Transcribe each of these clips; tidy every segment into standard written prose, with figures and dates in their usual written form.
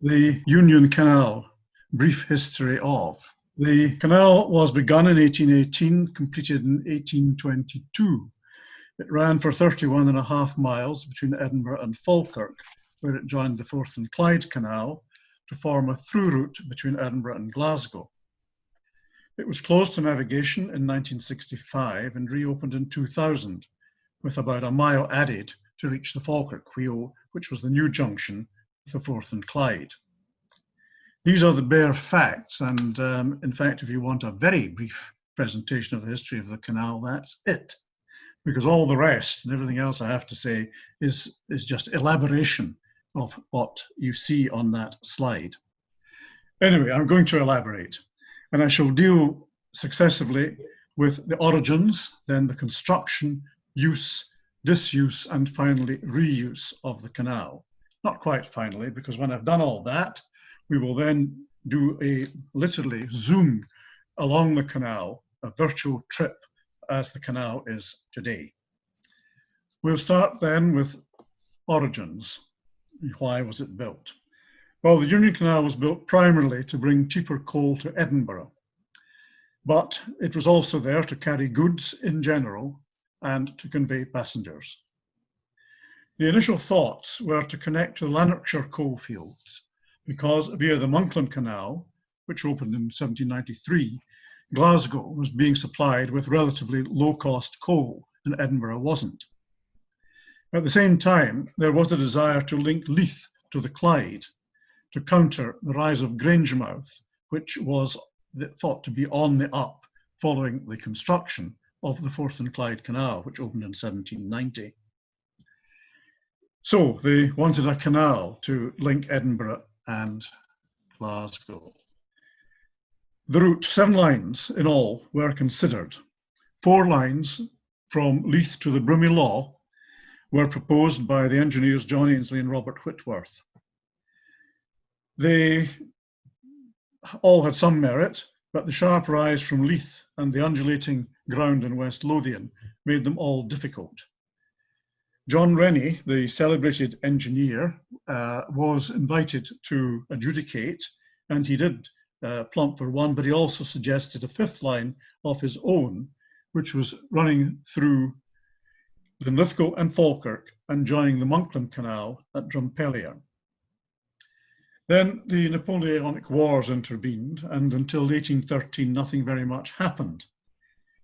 The Union Canal, brief history of. The canal was begun in 1818, completed in 1822. It ran for 31.5 miles between Edinburgh and Falkirk, where it joined the Forth and Clyde Canal to form a through route between Edinburgh and Glasgow. It was closed to navigation in 1965 and reopened in 2000, with about a mile added to reach the Falkirk wheel, which was the new junction with the Forth and Clyde. These are the bare facts, and in fact, if you want a very brief presentation of the history of the canal, that's it. Because all the rest and everything else I have to say is just elaboration of what you see on that slide. Anyway, I'm going to elaborate, and I shall deal successively with the origins, then the construction, use, disuse, and finally reuse of the canal. Not quite finally, because when I've done all that, we will then do a literally zoom along the canal, a virtual trip as the canal is today. We'll start then with origins. Why was it built? Well, the Union Canal was built primarily to bring cheaper coal to Edinburgh, but it was also there to carry goods in general and to convey passengers. The initial thoughts were to connect to the Lanarkshire coalfields, because via the Monkland Canal, which opened in 1793, Glasgow was being supplied with relatively low-cost coal, and Edinburgh wasn't. At the same time, there was a desire to link Leith to the Clyde to counter the rise of Grangemouth, which was thought to be on the up following the construction of the Forth and Clyde Canal, which opened in 1790. So they wanted a canal to link Edinburgh and Glasgow. The route, 7 lines in all, were considered. 4 lines from Leith to the Brummie Law were proposed by the engineers John Ainslie and Robert Whitworth. They all had some merit, but the sharp rise from Leith and the undulating ground in West Lothian made them all difficult. John Rennie, the celebrated engineer, was invited to adjudicate, and he did plump for one, but he also suggested a 5th line of his own, which was running through Linlithgow and Falkirk and joining the Monkland Canal at Drumpellier. Then the Napoleonic Wars intervened, and until 1813 nothing very much happened.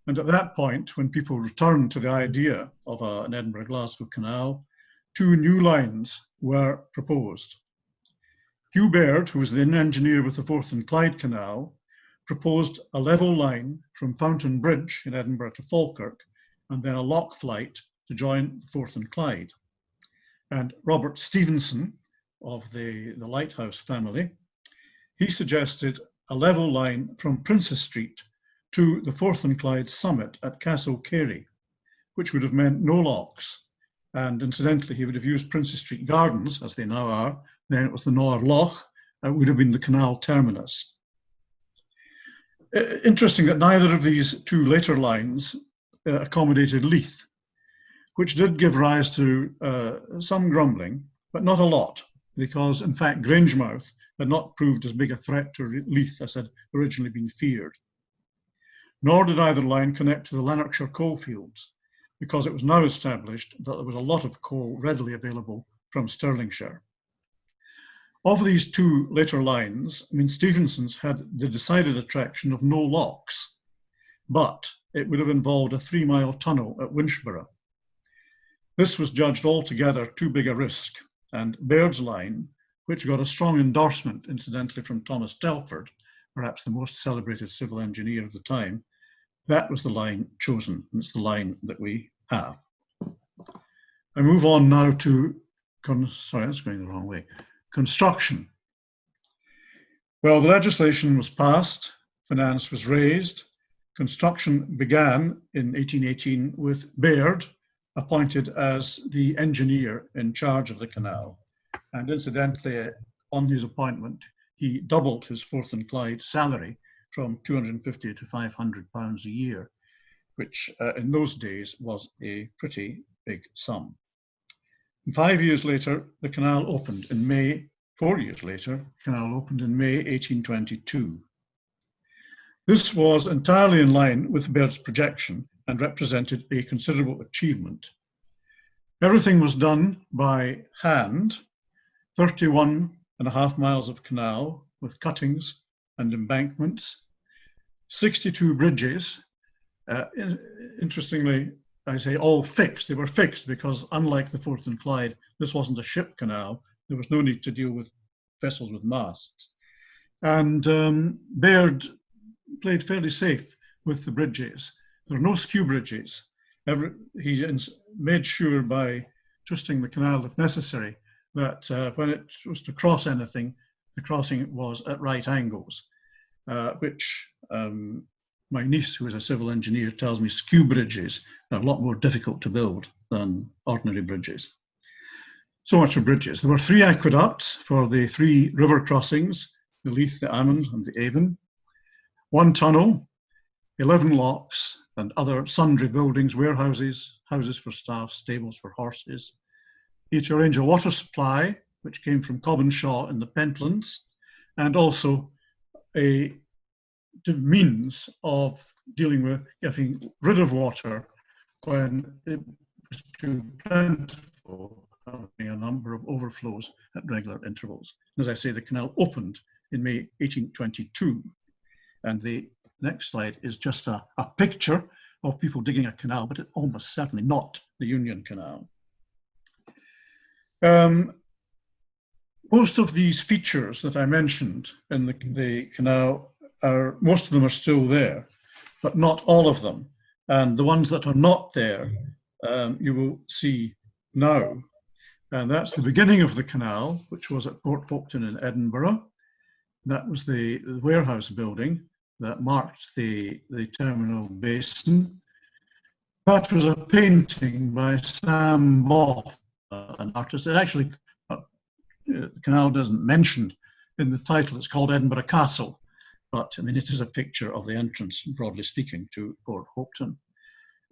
And at that point, when people returned to the idea of an Edinburgh-Glasgow canal, 2 new lines were proposed. Hugh Baird, who was the engineer with the Forth and Clyde Canal, proposed a level line from Fountain Bridge in Edinburgh to Falkirk, and then a lock flight to join the Forth and Clyde. And Robert Stevenson, of the Lighthouse family, he suggested a level line from Princess Street to the Forth and Clyde summit at Castle Carey, which would have meant no locks. And incidentally, he would have used Princess Street Gardens, as they now are. Then it was the Nor Loch, it would have been the canal terminus. Interesting that neither of these 2 later lines accommodated Leith, which did give rise to some grumbling, but not a lot, because in fact Grangemouth had not proved as big a threat to Leith as had originally been feared. Nor did either line connect to the Lanarkshire coalfields, because it was now established that there was a lot of coal readily available from Stirlingshire. Of these 2 later lines, Stevenson's had the decided attraction of no locks, but it would have involved a 3-mile tunnel at Winchborough. This was judged altogether too big a risk, and Baird's line, which got a strong endorsement, incidentally, from Thomas Telford, perhaps the most celebrated civil engineer of the time, that was the line chosen, and it's the line that we have. I move on now to, sorry, that's going the wrong way, construction. Well, the legislation was passed, finance was raised, construction began in 1818 with Baird appointed as the engineer in charge of the canal. And incidentally, on his appointment, he doubled his Forth and Clyde salary from £250 to £500 a year, which in those days was a pretty big sum. And 5 years later, the canal opened in May 4 years later, the canal opened in May 1822. This was entirely in line with Baird's projection and represented a considerable achievement. Everything was done by hand, 31.5 miles of canal with cuttings and embankments, 62 bridges. Interestingly, I say all fixed. They were fixed because, unlike the Forth and Clyde, this wasn't a ship canal. There was no need to deal with vessels with masts. And Baird played fairly safe with the bridges. There are no skew bridges. He made sure by twisting the canal, if necessary, that when it was to cross anything, the crossing was at right angles, which my niece, who is a civil engineer, tells me skew bridges are a lot more difficult to build than ordinary bridges. So much for bridges. There were 3 aqueducts for the 3 river crossings, the Leith, the Amond, and the Avon, 1 tunnel, 11 locks, and other sundry buildings, warehouses, houses for staff, stables for horses. He had to arrange a water supply, which came from Cobbonshaw in the Pentlands, and also a means of dealing with getting rid of water when it was too plentiful, having a number of overflows at regular intervals. As I say, the canal opened in May 1822, and the next slide is just a picture of people digging a canal, but it's almost certainly not the Union Canal. Most of these features that I mentioned in the canal most of them are still there, but not all of them. And the ones that are not there, you will see now. And that's the beginning of the canal, which was at Port Hopetoun in Edinburgh. That was the warehouse building that marked the terminal basin. That was a painting by Sam Boff, an artist. It actually, the canal doesn't mention in the title, it's called Edinburgh Castle. But I mean, it is a picture of the entrance, broadly speaking, to Port Hopetoun.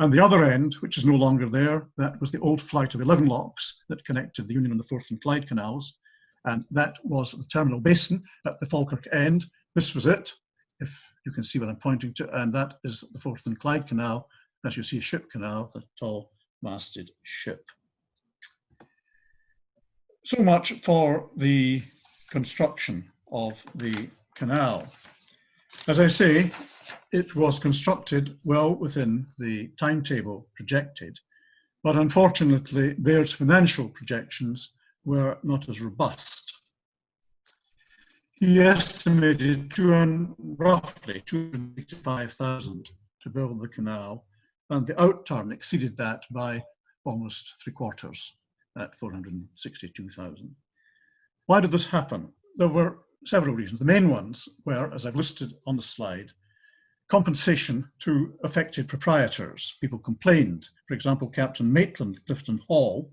And the other end, which is no longer there, that was the old flight of 11 locks that connected the Union and the Forth and Clyde canals. And that was the terminal basin at the Falkirk end. This was it, if you can see what I'm pointing to. And that is the Forth and Clyde canal, as you see, a ship canal, the tall masted ship. So much for the construction of the canal. As I say, it was constructed well within the timetable projected, but unfortunately, Baird's financial projections were not as robust. He estimated roughly 265,000 to build the canal, and the outturn exceeded that by almost 3/4 at 462,000. Why did this happen? There were several reasons. The main ones were, as I've listed on the slide, compensation to affected proprietors. People complained. For example, Captain Maitland, Clifton Hall,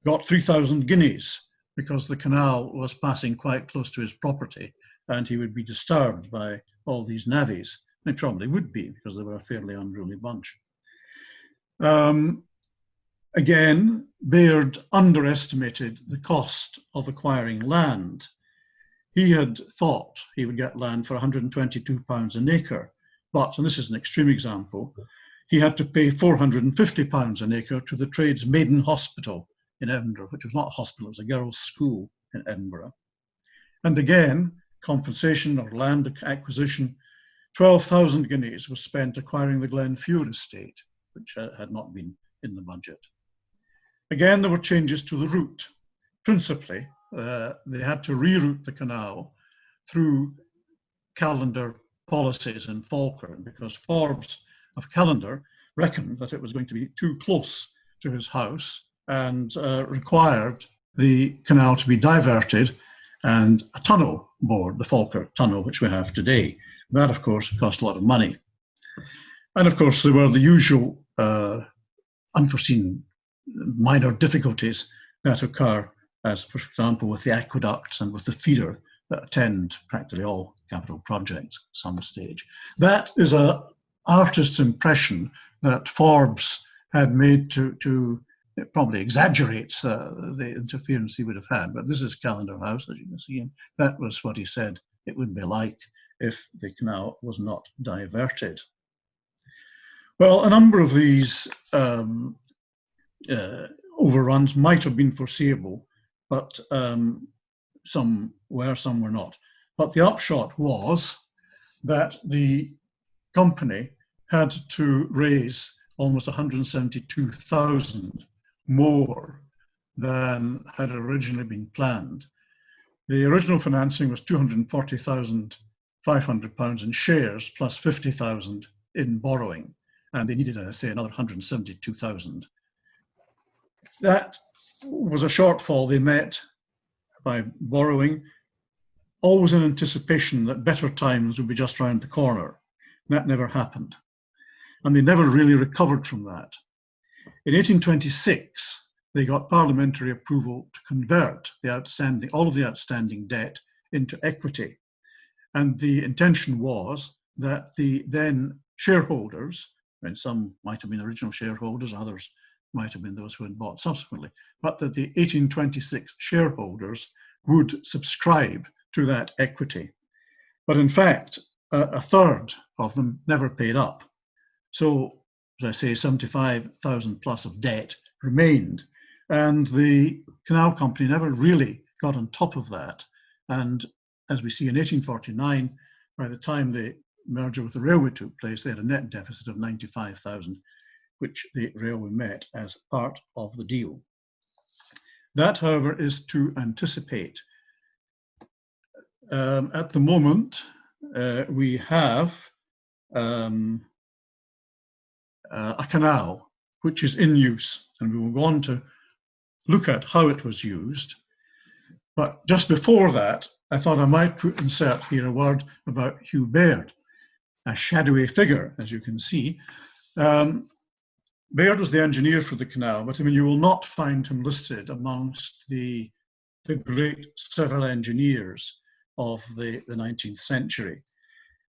got 3,000 guineas because the canal was passing quite close to his property and he would be disturbed by all these navvies. They probably would be because they were a fairly unruly bunch. Again, Baird underestimated the cost of acquiring land. He had thought he would get land for £122 an acre, but, and this is an extreme example, he had to pay £450 an acre to the Trades Maiden Hospital in Edinburgh, which was not a hospital, it was a girls' school in Edinburgh. And again, compensation or land acquisition, 12,000 guineas was spent acquiring the Glenfure estate, which had not been in the budget. Again, there were changes to the route. Principally, they had to reroute the canal through Callander policies in Falkirk because Forbes of Callander reckoned that it was going to be too close to his house and required the canal to be diverted and a tunnel bored, the Falkirk tunnel, which we have today. That, of course, cost a lot of money. And of course, there were the usual unforeseen minor difficulties that occur, as for example with the aqueducts and with the feeder that attend practically all capital projects at some stage. That is an artist's impression that Forbes had made to it probably exaggerates the interference he would have had, but this is Callendar House, as you can see, and that was what he said it would be like if the canal was not diverted. Well, a number of these overruns might have been foreseeable, but some were, some were not. But the upshot was that the company had to raise almost 172,000 more than had originally been planned. The original financing was £240,500 in shares plus 50,000 in borrowing, and they needed, as I say, another 172,000. That was a shortfall they met by borrowing, always in anticipation that better times would be just round the corner. That never happened, and they never really recovered from that. In 1826, they got parliamentary approval to convert all of the outstanding debt into equity. And the intention was that the then shareholders, and some might have been original shareholders, others might have been those who had bought subsequently, but that the 1826 shareholders would subscribe to that equity. But in fact, a third of them never paid up. So, as I say, 75,000 plus of debt remained. And the canal company never really got on top of that. And as we see in 1849, by the time the merger with the railway took place, they had a net deficit of 95,000, which the railway met as part of the deal. That, however, is to anticipate. At the moment, we have a canal which is in use, and we will go on to look at how it was used. But just before that, I thought I might insert here a word about Hugh Baird, a shadowy figure, as you can see. Baird was the engineer for the canal, but I mean, you will not find him listed amongst the great civil engineers of the 19th century,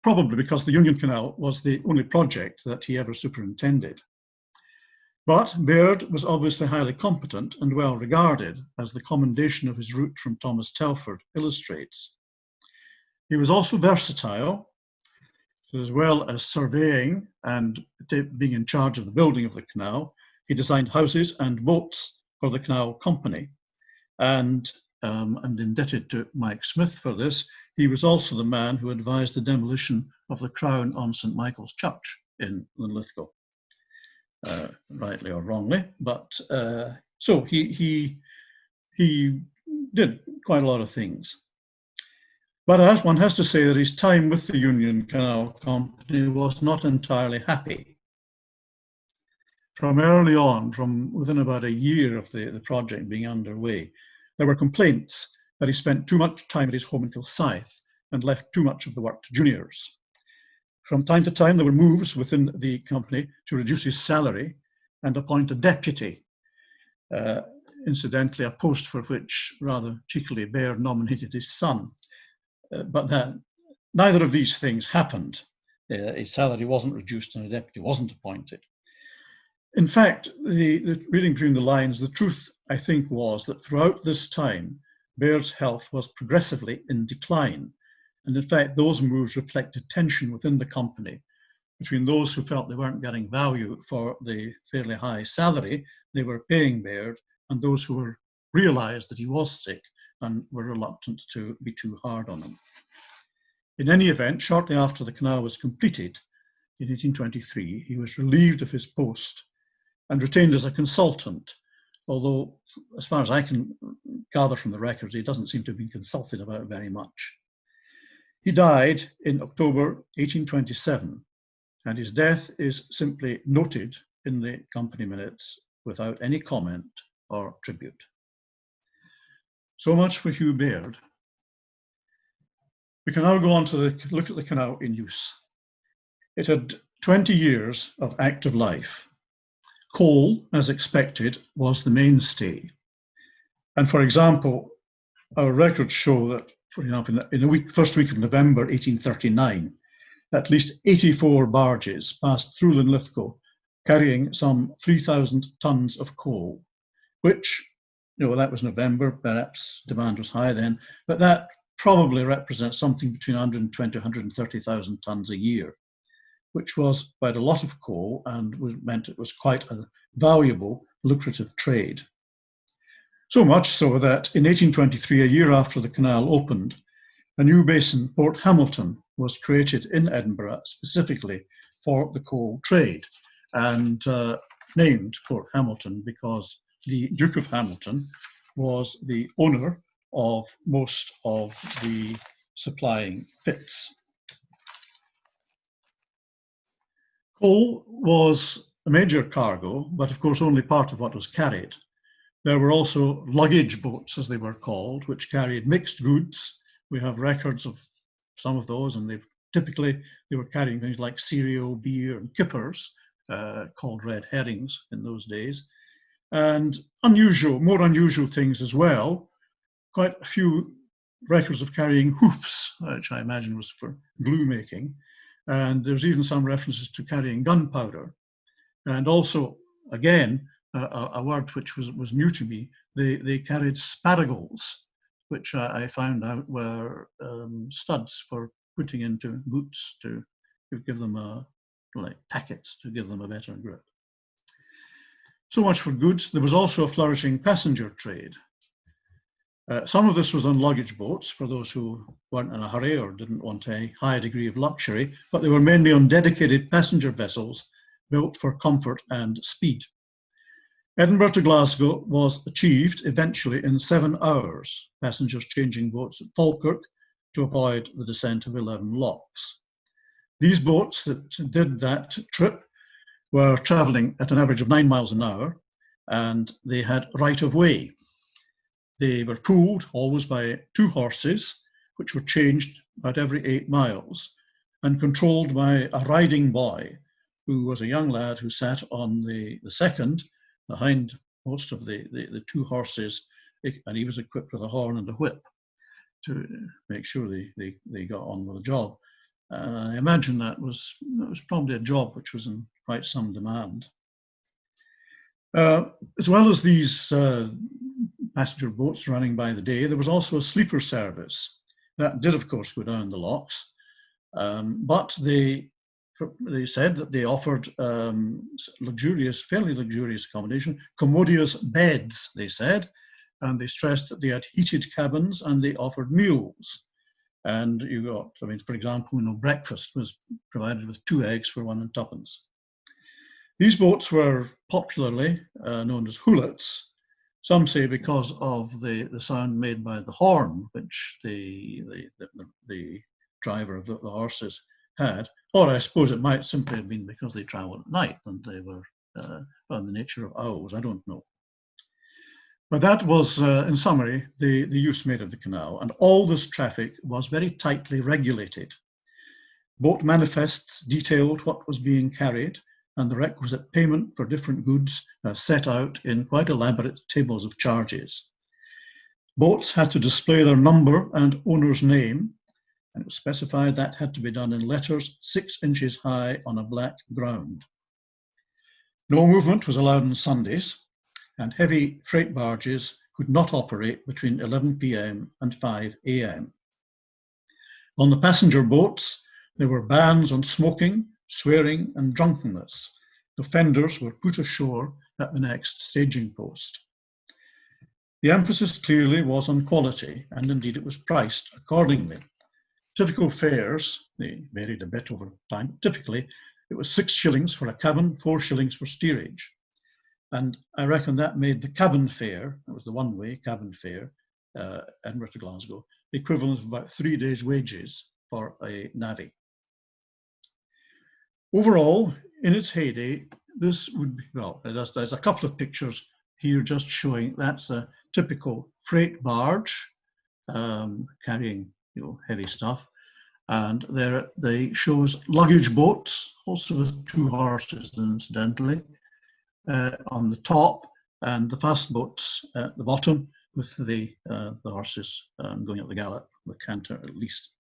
probably because the Union Canal was the only project that he ever superintended. But Baird was obviously highly competent and well regarded, as the commendation of his route from Thomas Telford illustrates. He was also versatile, as well as surveying and being in charge of the building of the canal. He designed houses and boats for the canal company, and indebted to Mike Smith for this. He was also the man who advised the demolition of the Crown on St Michael's Church in Linlithgow. Rightly or wrongly, but so he did quite a lot of things. But as one has to say that his time with the Union Canal Company was not entirely happy. From early on, from within about a year of the project being underway, there were complaints that he spent too much time at his home in Kilsyth and left too much of the work to juniors. From time to time, there were moves within the company to reduce his salary and appoint a deputy. Incidentally, a post for which, rather cheekily, Baird nominated his son. But neither of these things happened. His salary wasn't reduced and a deputy wasn't appointed. In fact, reading between the lines, the truth, I think, was that throughout this time, Baird's health was progressively in decline. And in fact, those moves reflected tension within the company between those who felt they weren't getting value for the fairly high salary they were paying Baird, and those who realized that he was sick and were reluctant to be too hard on him. In any event, shortly after the canal was completed in 1823, he was relieved of his post and retained as a consultant, although, as far as I can gather from the records, he doesn't seem to have been consulted about very much. He died in October 1827, and his death is simply noted in the company minutes without any comment or tribute. So much for Hugh Baird. We can now go on to look at the canal in use. It had 20 years of active life. Coal, as expected, was the mainstay. And for example, our records show that, for example, in the first week of November 1839, at least 84 barges passed through Linlithgow, carrying some 3,000 tons of coal, which, that was November, perhaps demand was high then, but that probably represents something between 120 and 130,000 tons a year, which was quite a lot of coal and meant it was quite a valuable, lucrative trade. So much so that in 1823, a year after the canal opened, a new basin, Port Hamilton, was created in Edinburgh specifically for the coal trade, and named Port Hamilton because the Duke of Hamilton was the owner of most of the supplying pits. Coal was a major cargo, but of course only part of what was carried. There were also luggage boats, as they were called, which carried mixed goods. We have records of some of those, and typically they were carrying things like cereal, beer, and kippers, called red herrings in those days, and more unusual things as well. Quite a few records of carrying hoofs, which I imagine was for glue making, and there's even some references to carrying gunpowder, and also, again, a word which was new to me, they carried sparagles, which I found out were studs for putting into boots to give them like tackets to give them a better grip. So much for goods. There was also a flourishing passenger trade. Some of this was on luggage boats for those who weren't in a hurry or didn't want a high degree of luxury, but they were mainly on dedicated passenger vessels built for comfort and speed. Edinburgh to Glasgow was achieved eventually in 7 hours, passengers changing boats at Falkirk to avoid the descent of 11 locks. These boats that did that trip were travelling at an average of 9 miles an hour, and they had right of way. They were pulled always by 2 horses, which were changed about every 8 miles, and controlled by a riding boy, who was a young lad who sat on the second, behind most of the 2 horses, and he was equipped with a horn and a whip to make sure they got on with the job. And I imagine that was probably a job which was in quite some demand. As well as these passenger boats running by the day, there was also a sleeper service. That did, of course, go down the locks, but they said that they offered fairly luxurious accommodation, commodious beds, they said, and they stressed that they had heated cabins and they offered meals. And you got, for example, breakfast was provided with 2 eggs for 1 and 2pence. These boats were popularly known as hullets, some say because of the sound made by the horn, which the driver of the horses had, or I suppose it might simply have been because they travelled at night and they were on the nature of owls, I don't know. But that was, in summary, the use made of the canal, and all this traffic was very tightly regulated. Boat manifests detailed what was being carried and the requisite payment for different goods set out in quite elaborate tables of charges. Boats had to display their number and owner's name, and it was specified that had to be done in letters 6 inches high on a black ground. No movement was allowed on Sundays, and heavy freight barges could not operate between 11 p.m. and 5 a.m. On the passenger boats, there were bans on smoking, swearing, and drunkenness. Offenders were put ashore at the next staging post. The emphasis clearly was on quality, and indeed it was priced accordingly. Typical fares, they varied a bit over time, typically it was 6 shillings for a cabin, 4 shillings for steerage. And I reckon that made the cabin fare, that was the one-way cabin fare, Edinburgh to Glasgow, the equivalent of about 3 days' wages for a navvy. Overall, in its heyday, this would be, well, there's a couple of pictures here just showing that's a typical freight barge carrying heavy stuff. And there they shows luggage boats, also with 2 horses, incidentally, on the top, and the fast boats at the bottom with the horses going at the gallop, the canter at least.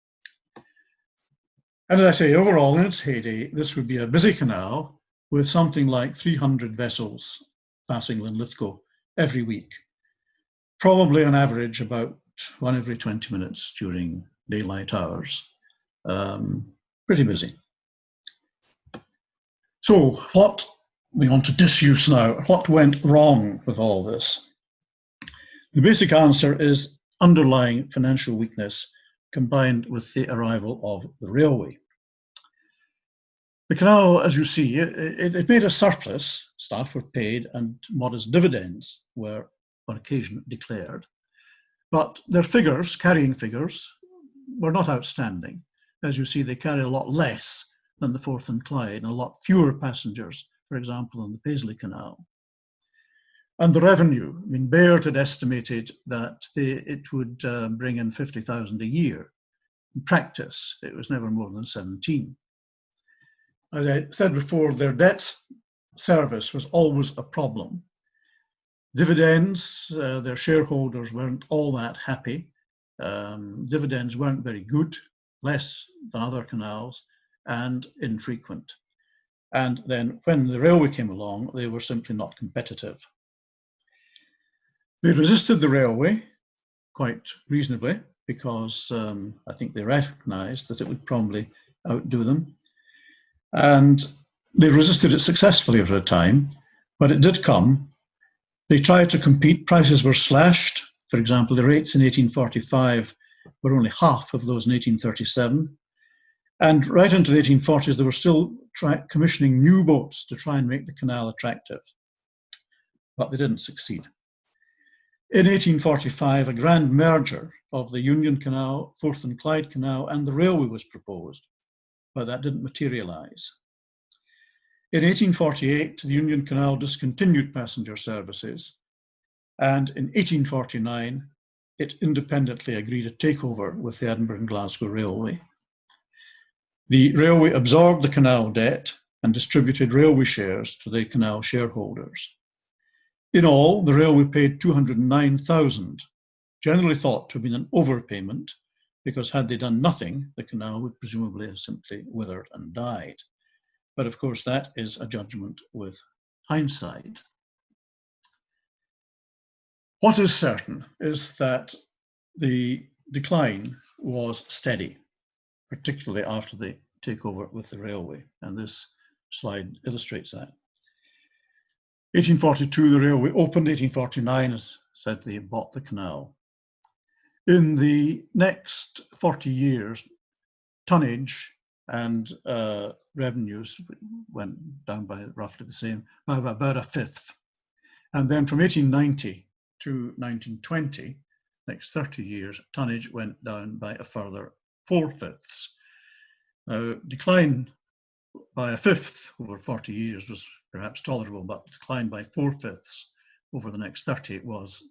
And as I say, overall, in its heyday, this would be a busy canal with something like 300 vessels passing Linlithgow every week, probably on average about one every 20 minutes during daylight hours. Pretty busy. So what, we want to disuse now, what went wrong with all this? The basic answer is underlying financial weakness combined with the arrival of the railway. The canal, as you see, it made a surplus, staff were paid, and modest dividends were on occasion declared. But their figures, carrying figures, were not outstanding. As you see, they carry a lot less than the Forth and Clyde, and a lot fewer passengers, for example, on the Paisley Canal. And the revenue, I mean, Baird had estimated that it would bring in 50,000 a year. In practice, it was never more than 17. As I said before, their debt service was always a problem. Dividends, their shareholders weren't all that happy. Dividends weren't very good, less than other canals, and infrequent. And then when the railway came along, they were simply not competitive. They resisted the railway quite reasonably because I think they recognized that it would probably outdo them. And they resisted it successfully for a time, but it did come. They tried to compete, prices were slashed. For example, the rates in 1845 were only half of those in 1837. And right into the 1840s, they were still commissioning new boats to try and make the canal attractive, but they didn't succeed. In 1845, a grand merger of the Union Canal, Forth and Clyde Canal, and the railway was proposed, but that didn't materialize. In 1848, the Union Canal discontinued passenger services, and in 1849, it independently agreed a takeover with the Edinburgh and Glasgow Railway. The railway absorbed the canal debt and distributed railway shares to the canal shareholders. In all, the railway paid 209,000, generally thought to have been an overpayment, because had they done nothing, the canal would presumably have simply withered and died. But of course, that is a judgment with hindsight. What is certain is that the decline was steady, particularly after the takeover with the railway, and this slide illustrates that. 1842, the railway opened. 1849, as said, they bought the canal. In the next 40 years, tonnage and revenues went down by roughly the same, by about a fifth. And then from 1890 to 1920, next 30 years, tonnage went down by a further 4/5. Now, decline by a fifth over 40 years was perhaps tolerable, but decline by 4/5 over the next 30 was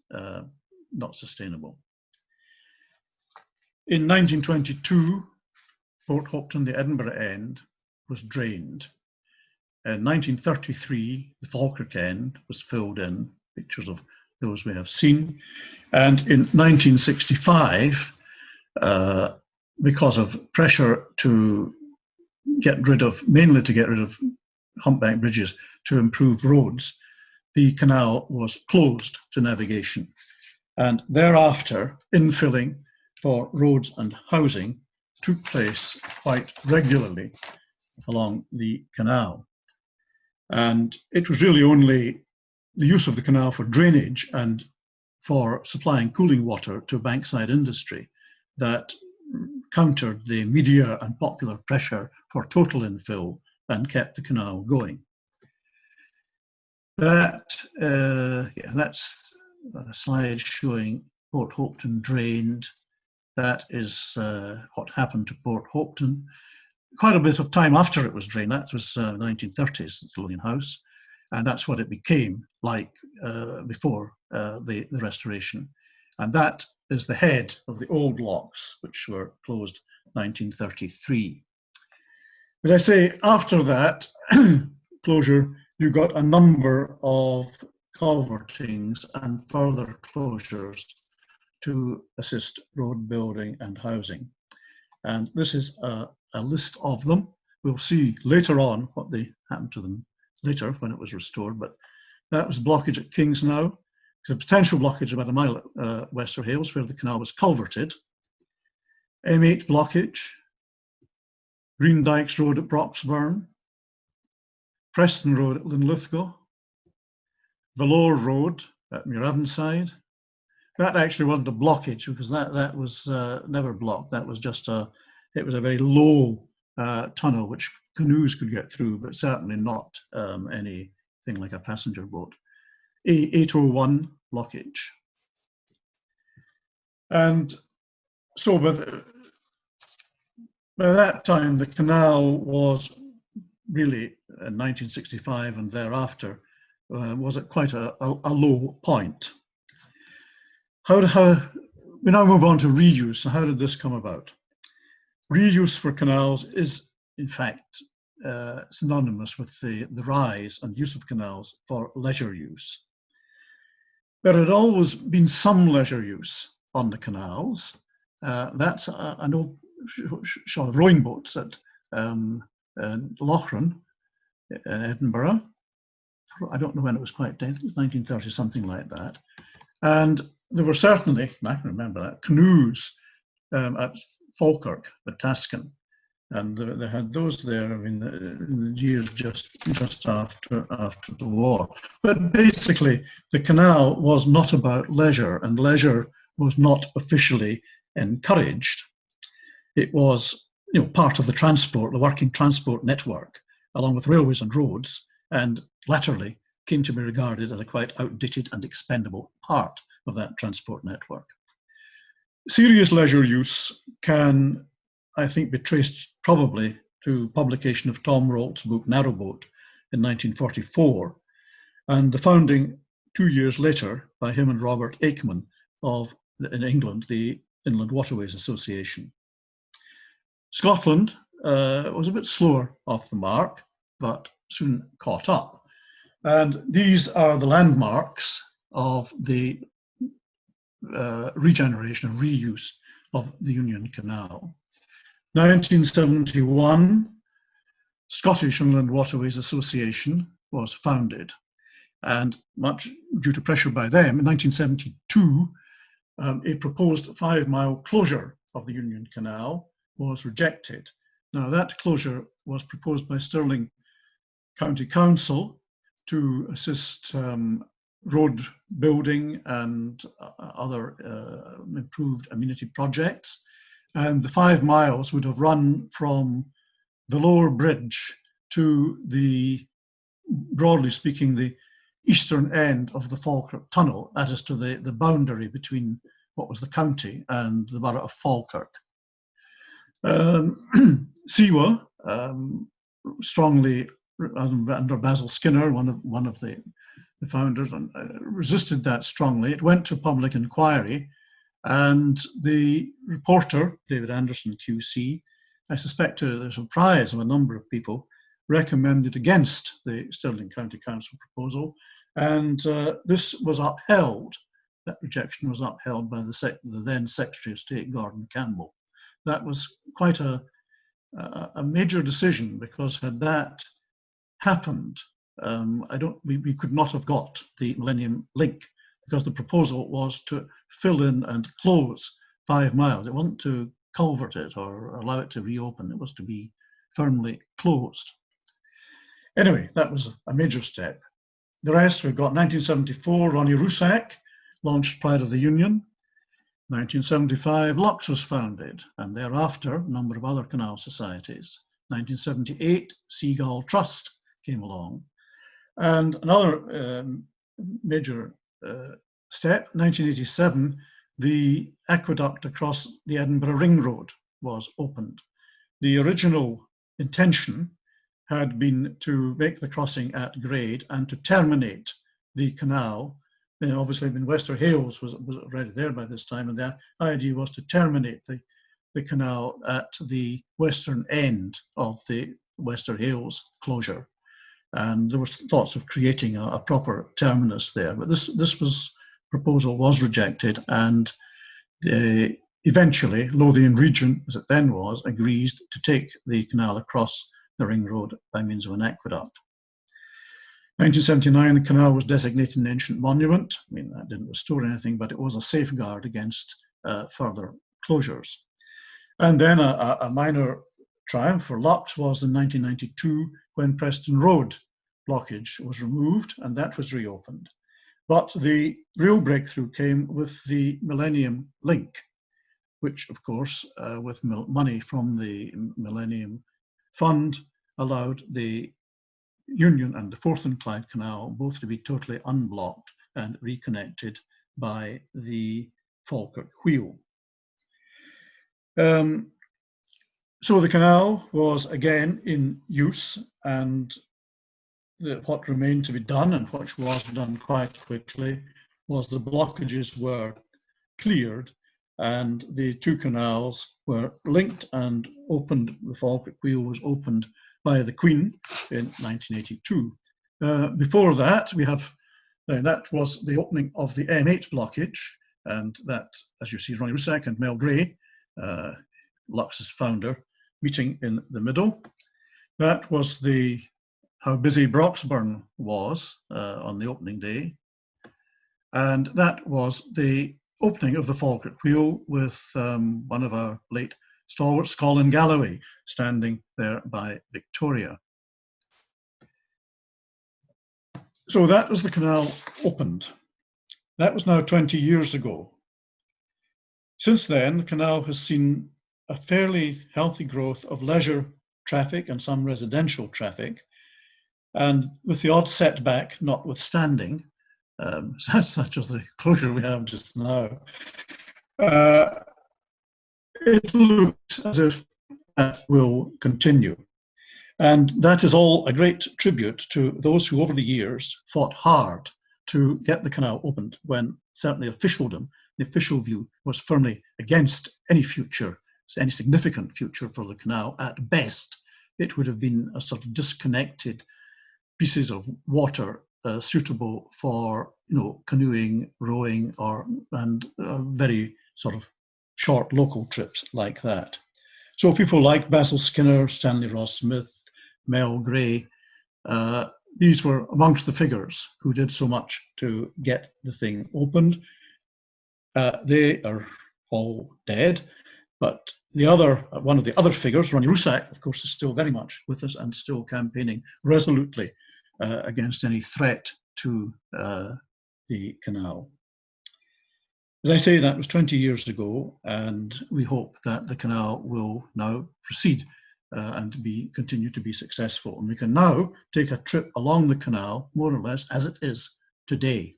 not sustainable. In 1922, Port Hopton, the Edinburgh end, was drained. In 1933, the Falkirk end was filled in, pictures of those we have seen. And in 1965, because of pressure to get rid of, mainly to get rid of humpback bridges to improve roads, the canal was closed to navigation. And thereafter, infilling for roads and housing took place quite regularly along the canal. And it was really only the use of the canal for drainage and for supplying cooling water to bankside industry that countered the media and popular pressure for total infill and kept the canal going. That's a slide showing Port Hopton drained. That is what happened to Port Hopton. Quite a bit of time after it was drained, that was 1930s, the Lothian House, and that's what it became like before the restoration. And that is the head of the old locks, which were closed 1933. As I say, after that closure, you got a number of culvertings and further closures to assist road building and housing. And this is a list of them. We'll see later on what they happened to them later when it was restored, but that was blockage at Kingsnow. a potential blockage about a mile at Wester Hailes, where the canal was culverted. M8 blockage, Green Dykes Road at Broxburn, Preston Road at Linlithgow, Vellore Road at Muiravnside. That actually wasn't a blockage, because that was never blocked. That was just it was a very low tunnel which canoes could get through, but certainly not anything like a passenger boat. A801 blockage. And so by that time, the canal was really, in 1965 and thereafter, was at quite a low point. We now move on to reuse. So how did this come about? Reuse for canals is, in fact, synonymous with the rise and use of canals for leisure use. There had always been some leisure use on the canals. That's I know shot of rowing boats at Lochran in Edinburgh. I don't know when it was quite dead. It was 1930, something like that. And there were certainly, I can remember that, canoes at Falkirk, at Tascan, and they had those there. I mean, in the years just after the war. But basically, the canal was not about leisure, and leisure was not officially encouraged. It was, part of the transport, the working transport network, along with railways and roads, and latterly came to be regarded as a quite outdated and expendable part of that transport network. Serious leisure use can, I think, be traced probably to publication of Tom Rolt's book Narrowboat in 1944, and the founding 2 years later by him and Robert Aikman of, in England, the Inland Waterways Association. Scotland was a bit slower off the mark, but soon caught up. And these are the landmarks of the regeneration and reuse of the Union Canal. 1971, Scottish Inland Waterways Association was founded, and much due to pressure by them, in 1972, a proposed 5-mile closure of the Union Canal was rejected. Now, that closure was proposed by Stirling County Council to assist road building and other improved amenity projects. And the 5 miles would have run from the lower bridge to the, broadly speaking, the eastern end of the Falkirk Tunnel, that is to the boundary between what was the county and the borough of Falkirk. Siwa, strongly under Basil Skinner, one of the founders, and resisted that strongly. It went to public inquiry, and the reporter, David Anderson QC, I suspect to the surprise of a number of people, recommended against the Stirling County Council proposal, and this was upheld. That rejection was upheld by the then Secretary of State, Gordon Campbell. That was quite a major decision, because had that happened, we could not have got the Millennium Link, because the proposal was to fill in and close 5 miles. It wasn't to culvert it or allow it to reopen. It was to be firmly closed. Anyway, that was a major step. The rest, we've got 1974, Ronnie Rusak launched Pride of the Union. 1975, LUCS was founded, and thereafter a number of other canal societies. 1978, Seagull Trust came along. And another major step, 1987, the aqueduct across the Edinburgh Ring Road was opened. The original intention had been to make the crossing at grade and to terminate the canal. Then obviously, Wester Hailes was already there by this time, and the idea was to terminate the canal at the western end of the Wester Hailes closure. And there was thoughts of creating a proper terminus there, but this proposal was rejected, and eventually Lothian Region, as it then was, agreed to take the canal across the Ring Road by means of an aqueduct. 1979, the canal was designated an ancient monument. I mean, that didn't restore anything, but it was a safeguard against further closures. And then a minor triumph for LUCS was in 1992 when Preston Road blockage was removed and that was reopened. But the real breakthrough came with the Millennium Link, which, of course, with money from the Millennium Fund, allowed the Union and the Forth and Clyde Canal both to be totally unblocked and reconnected by the Falkirk Wheel. So the canal was again in use, and what remained to be done, and which was done quite quickly, was the blockages were cleared and the two canals were linked and opened. The Falkirk Wheel was opened by the Queen in 1982. Before that, we have, that was the opening of the M8 blockage, and that, as you see, Ronnie Rusak and Mel Gray, LUCS's founder, meeting in the middle. That was how busy Broxburn was on the opening day. And that was the opening of the Falkirk Wheel with one of our late stalwarts, Colin Galloway, standing there by Victoria. So that was the canal opened. That was now 20 years ago. Since then, the canal has seen a fairly healthy growth of leisure traffic and some residential traffic, and with the odd setback notwithstanding, such as the closure we have just now, it looks as if that will continue. And that is all a great tribute to those who over the years fought hard to get the canal opened, when certainly officialdom, the official view, was firmly against any future, any significant future for the canal. At best, it would have been a sort of disconnected pieces of water suitable for, canoeing, rowing, and very sort of short local trips like that. So people like Basil Skinner, Stanley Ross Smith, Mel Gray, these were amongst the figures who did so much to get the thing opened. They are all dead, but one of the other figures, Ronnie Rusak, of course, is still very much with us and still campaigning resolutely against any threat to the canal. As I say, that was 20 years ago, and we hope that the canal will now proceed and continue to be successful. And we can now take a trip along the canal, more or less as it is today.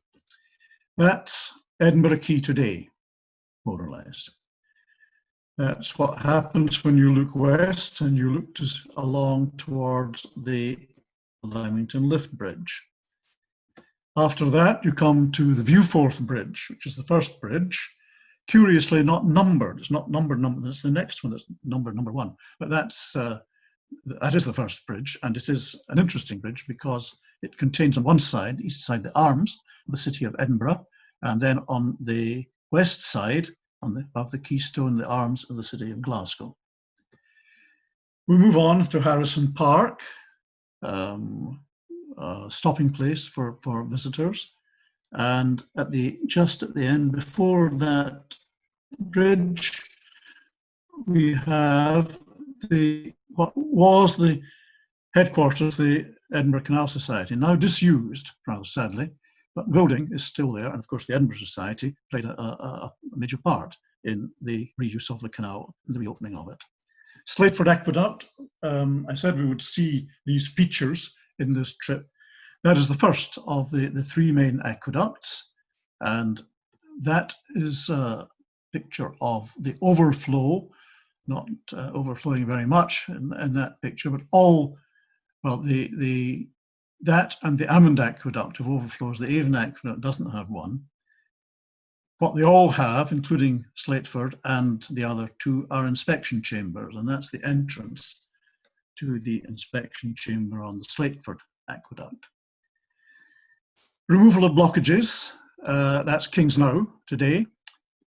That's Edinburgh Quay today, more or less. That's what happens when you look west and you look along towards the Leamington Lift Bridge. After that, you come to the Viewforth Bridge, which is the first bridge. Curiously, not numbered. It's not numbered. That's the next one. That's numbered number one. But that is the first bridge, and it is an interesting bridge because it contains on one side, the east side, the arms of the city of Edinburgh, and then on the west side, above the keystone, the arms of the city of Glasgow. We move on to Harrison Park, stopping place for visitors, and just at the end, before that bridge, we have what was the headquarters of the Edinburgh Canal Society, now disused, rather sadly, but the building is still there, and of course the Edinburgh Society played a major part in the reuse of the canal and the reopening of it. Slateford Aqueduct, I said we would see these features in this trip. That is the first of the three main aqueducts, and that is a picture of the overflow, not overflowing very much in that picture, but that and the Amond Aqueduct have overflows. The Avon Aqueduct doesn't have one. What they all have, including Slateford and the other two, are inspection chambers, and that's the entrance to the inspection chamber on the Slateford Aqueduct. Removal of blockages, that's Kingsnow today,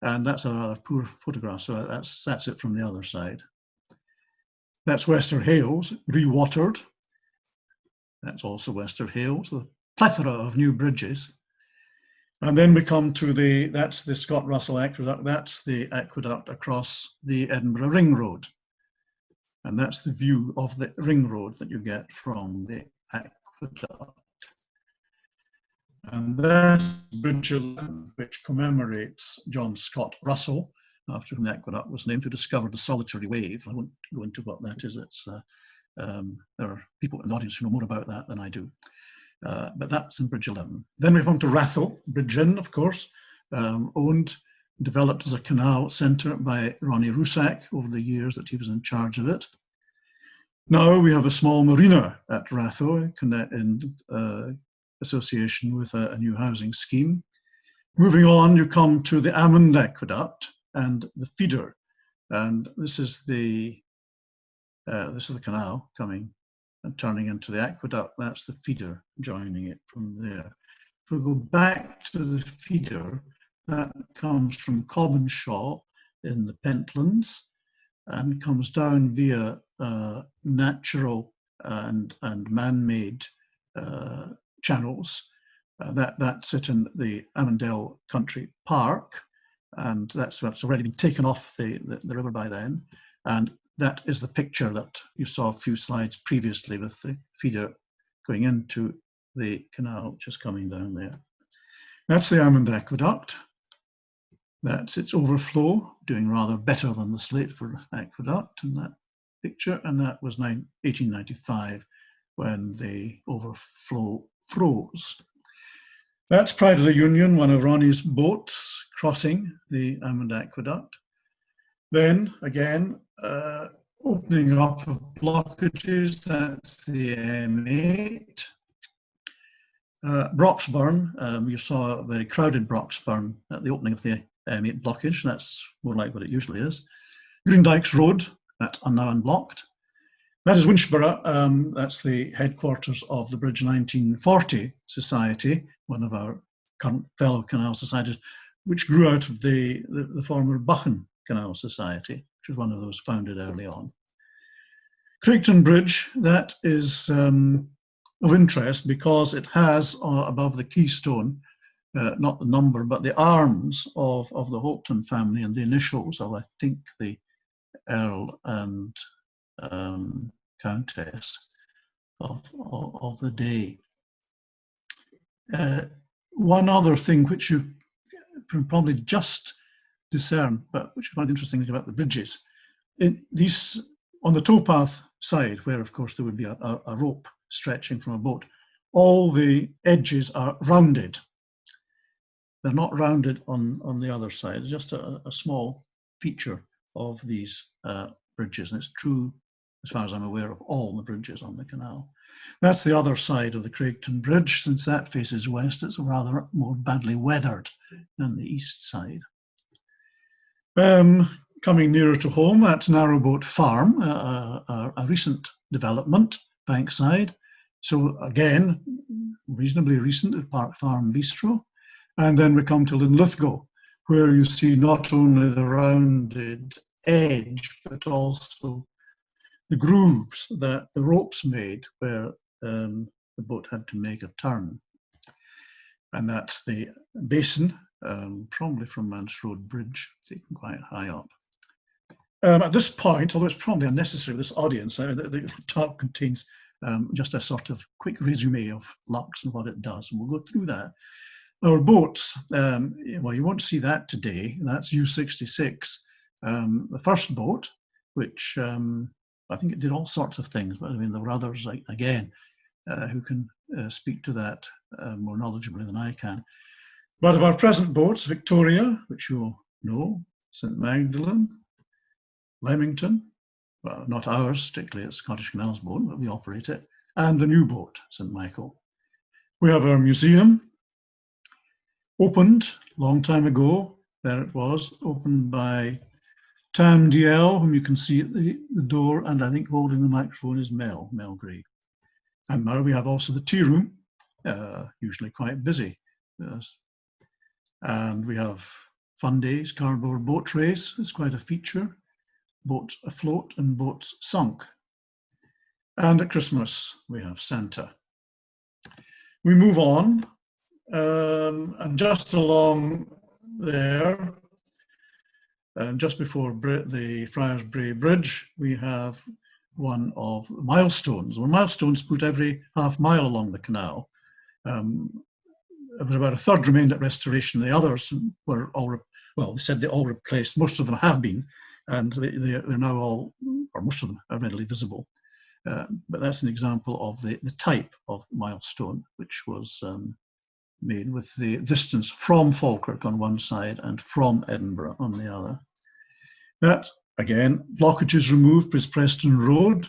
and that's a rather poor photograph, so that's it from the other side. That's Wester Hailes, re-watered. That's also Wester Hailes, the plethora of new bridges. And then we come to that's the Scott Russell Aqueduct. That's the aqueduct across the Edinburgh Ring Road. And that's the view of the ring road that you get from the aqueduct. And that's Bridge 11, which commemorates John Scott Russell, after whom the aqueduct was named, who discovered the solitary wave. I won't go into what that is. There are people in the audience who know more about that than I do. But that's in Bridge 11. Then we come to Rathel, Bridge Inn, of course, owned, developed as a canal centre by Ronnie Rusak over the years that he was in charge of it. Now we have a small marina at Rathel in association with a new housing scheme. Moving on, you come to the Amond Aqueduct and the feeder, and this is the canal coming and turning into the aqueduct. That's the feeder joining it from there. If we go back to the feeder, that comes from Cobbonshaw in the Pentlands and comes down via natural and man-made channels that sit in the Amondale Country Park, and that's already been taken off the river by then. And that is the picture that you saw a few slides previously with the feeder going into the canal, which is coming down there. That's the Amond Aqueduct. That's its overflow, doing rather better than the Slateford Aqueduct in that picture, and that was 1895 when the overflow froze. That's Pride of the Union, one of Ronnie's boats crossing the Amond Aqueduct. Then again, opening up of blockages, that's the M8. Broxburn, you saw a very crowded Broxburn at the opening of the M8 blockage. That's more like what it usually is. Greendykes Road, that's now unblocked. That is Winchborough, that's the headquarters of the Bridge 1940 Society, one of our current fellow canal societies, which grew out of the former Buchan Canal Society, which was one of those founded early on. Craigton Bridge, that is of interest because it has above the keystone, not the number, but the arms of the Hopton family and the initials of, I think, the Earl and Countess of the day. One other thing which you can probably just discern, but which is quite interesting about the bridges, on the towpath side, where of course there would be a rope stretching from a boat, all the edges are rounded. They're not rounded on the other side. It's just a small feature of these bridges, and it's true, as far as I'm aware, of all the bridges on the canal. That's the other side of the Craigton Bridge. Since that faces west, it's rather more badly weathered than the east side. Coming nearer to home, that's Narrowboat Farm, a recent development, Bankside. So again, reasonably recent at Park Farm Bistro. And then we come to Linlithgow, where you see not only the rounded edge, but also the grooves that the ropes made where the boat had to make a turn. And that's the basin, probably from Mance Road Bridge, taken quite high up. At this point, although it's probably unnecessary with this audience, the talk contains just a sort of quick resume of LUCS and what it does, and we'll go through that. Our boats, well, you won't see that today. That's U66, the first boat, which I think it did all sorts of things, but I mean, there were others, again, who can speak to that more knowledgeably than I can. But of our present boats, Victoria, which you'll know, St Magdalene, Leamington, well, not ours, strictly it's Scottish Canal's boat, but we operate it, and the new boat, St Michael. We have our museum, opened a long time ago. There it was, opened by Tam DL, whom you can see at the door, and I think holding the microphone is Mel Gray. And now we have also the tea room, usually quite busy. Yes. And we have fun days, cardboard boat race, it's quite a feature. Boats afloat and boats sunk. And at Christmas, we have Santa. We move on, and just along there, and just before the Friars Brae Bridge, we have one of the milestones. Well, milestones put every half mile along the canal. It was about a third remained at restoration. The others were all, well, they said they all replaced. Most of them have been, and they're now all, or most of them are readily visible. But that's an example of the type of milestone, which was made with the distance from Falkirk on one side and from Edinburgh on the other. That, again, blockages removed is Preston Road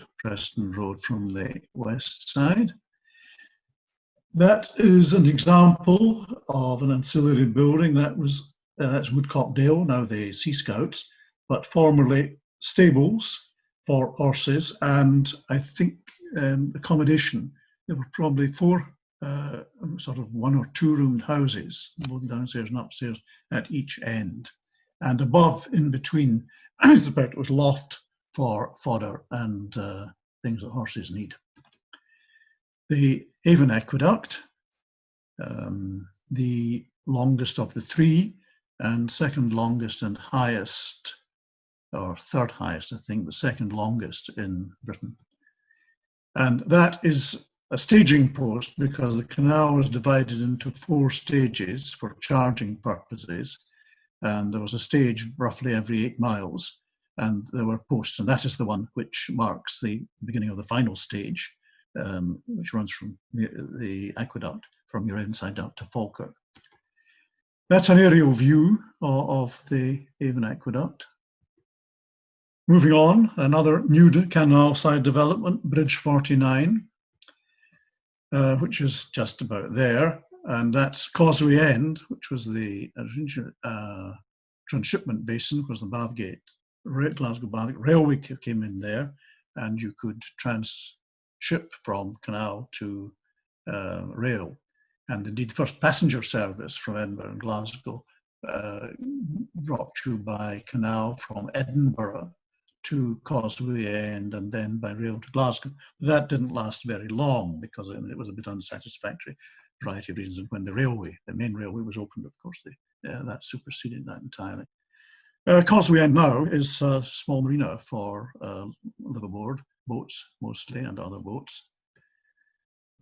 from the west side. That is an example of an ancillary building that was, that's Woodcock Dale, now the Sea Scouts, but formerly stables for horses and I think accommodation. There were probably four sort of 1 or 2 roomed houses, both downstairs and upstairs at each end. And above, in between, I suspect it was loft for fodder and things that horses need. The Avon Aqueduct, the longest of the 3 and second longest and highest, or third highest, I think, the second longest in Britain. And that is a staging post because the canal was divided into 4 stages for charging purposes. And there was a stage roughly every 8 miles, and there were posts, and that is the one which marks the beginning of the final stage, which runs from the aqueduct from your inside out to Falkirk. That's an aerial view of the Avon Aqueduct. Moving on, another new canal side development, Bridge 49, which is just about there. And that's Causeway End, which was the transshipment basin, was the Bathgate, Glasgow Bathgate Railway came in there, and you could transship from canal to rail. And indeed, first passenger service from Edinburgh and Glasgow brought you by canal from Edinburgh to Causeway End and then by rail to Glasgow. That didn't last very long because it was a bit unsatisfactory, a variety of reasons. And when the main railway was opened, of course, that superseded that entirely. Causeway End now is a small marina for liveaboard boats mostly and other boats.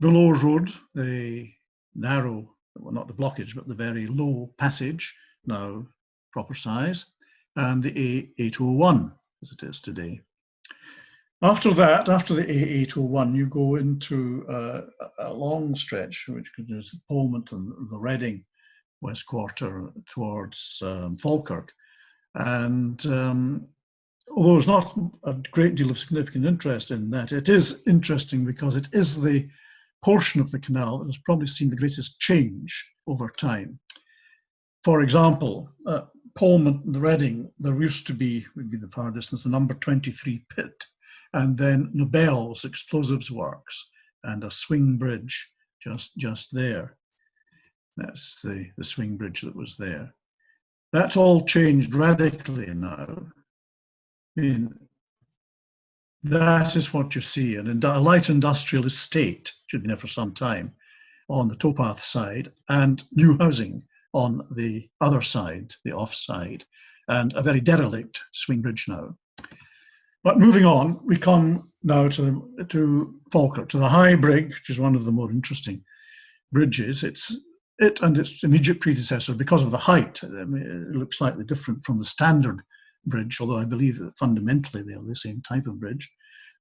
The lower road, the narrow, well, not the blockage, but the very low passage, now proper size, and the A801 as it is today. After that, after the A801, you go into a long stretch, which is Polmont and the Reading West Quarter towards Falkirk. And although there's not a great deal of significant interest in that, it is interesting because it is the portion of the canal that has probably seen the greatest change over time. For example, Polmont and the Reading, there used to be, would be the far distance, the number 23 pit, and then Nobel's explosives works and a swing bridge just there. That's the swing bridge that was there. That's all changed radically now. I mean, that is what you see, a light industrial estate, which had been there for some time, on the towpath side, and new housing on the other side, the off side, and a very derelict swing bridge now. But moving on, we come now to Falkirk, to the High Brig, which is one of the more interesting bridges. It and its immediate predecessor, because of the height, I mean, it looks slightly different from the standard bridge, although I believe that fundamentally they are the same type of bridge.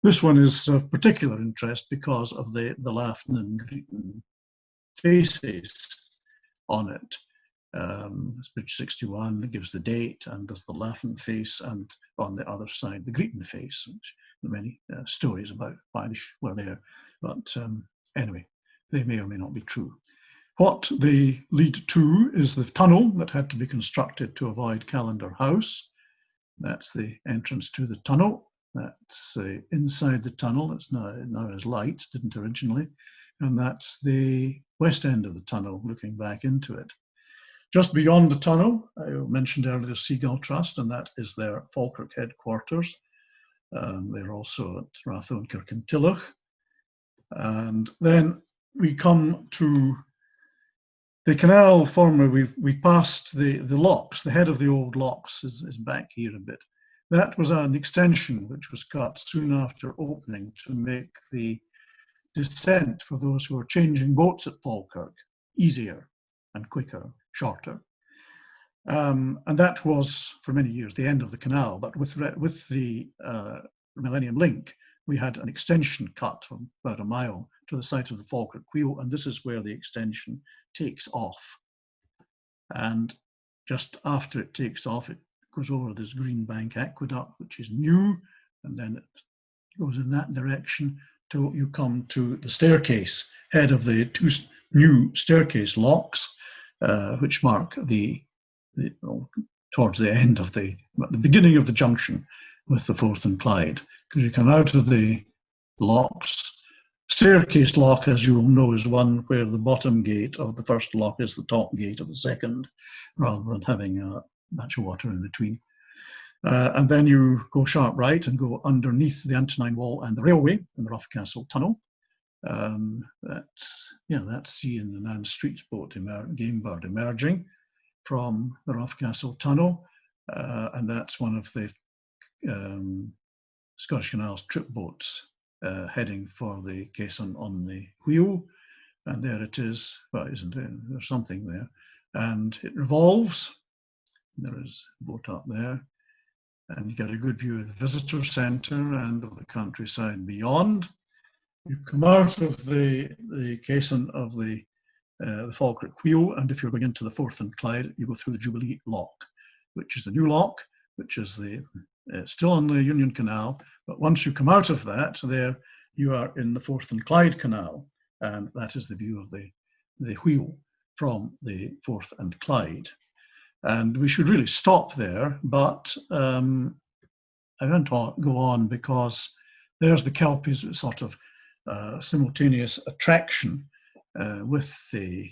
This one is of particular interest because of the Laughton and Greeton faces on it. It's Bridge 61, it gives the date, and there's the Laughton face, and on the other side, the Greeton face, which there are many stories about why they were there. But anyway, they may or may not be true. What they lead to is the tunnel that had to be constructed to avoid Callendar House. That's the entrance to the tunnel. That's inside the tunnel. It's now has lights, didn't originally. And that's the west end of the tunnel, looking back into it. Just beyond the tunnel, I mentioned earlier Seagull Trust, and that is their Falkirk headquarters. They're also at Ratho and Kirkintilloch. And then we come to the canal former. We passed the LUCS. The head of the old LUCS is back here a bit. That was an extension which was cut soon after opening to make the descent for those who are changing boats at Falkirk easier and quicker, shorter. And that was, for many years, the end of the canal. But with the Millennium Link, we had an extension cut from about a mile to the site of the Falkirk Wheel, and this is where the extension takes off. And just after it takes off, it goes over this Green Bank Aqueduct, which is new, and then it goes in that direction till you come to the staircase, head of the two new staircase locks, which mark towards the end of the beginning of the junction with the Forth and Clyde. Because you come out of the locks. Staircase lock, as you will know, is one where the bottom gate of the first lock is the top gate of the second, rather than having a batch of water in between. And then you go sharp right and go underneath the Antonine Wall and the railway in the Roughcastle Tunnel. That's Ian and Anne Street's boat, Game Bird, emerging from the Roughcastle Tunnel, and that's one of the Scottish Canal's trip boats heading for the caisson on the wheel. And there it is. Well, isn't it? There's something there. And it revolves. There is a boat up there. And you get a good view of the visitor centre and of the countryside beyond. You come out of the caisson of the Falkirk Wheel, and if you're going into the Forth and Clyde, you go through the Jubilee Lock, which is the new lock, which is still on the Union Canal. But once you come out of that, there you are in the Forth and Clyde Canal, and that is the view of the wheel from the Forth and Clyde. And we should really stop there, but I won't go on because there's the Kelpies sort of simultaneous attraction with the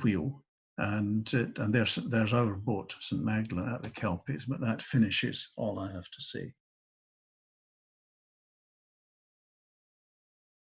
wheel, and there's our boat, St Magdalene, at the Kelpies. But that finishes all I have to say.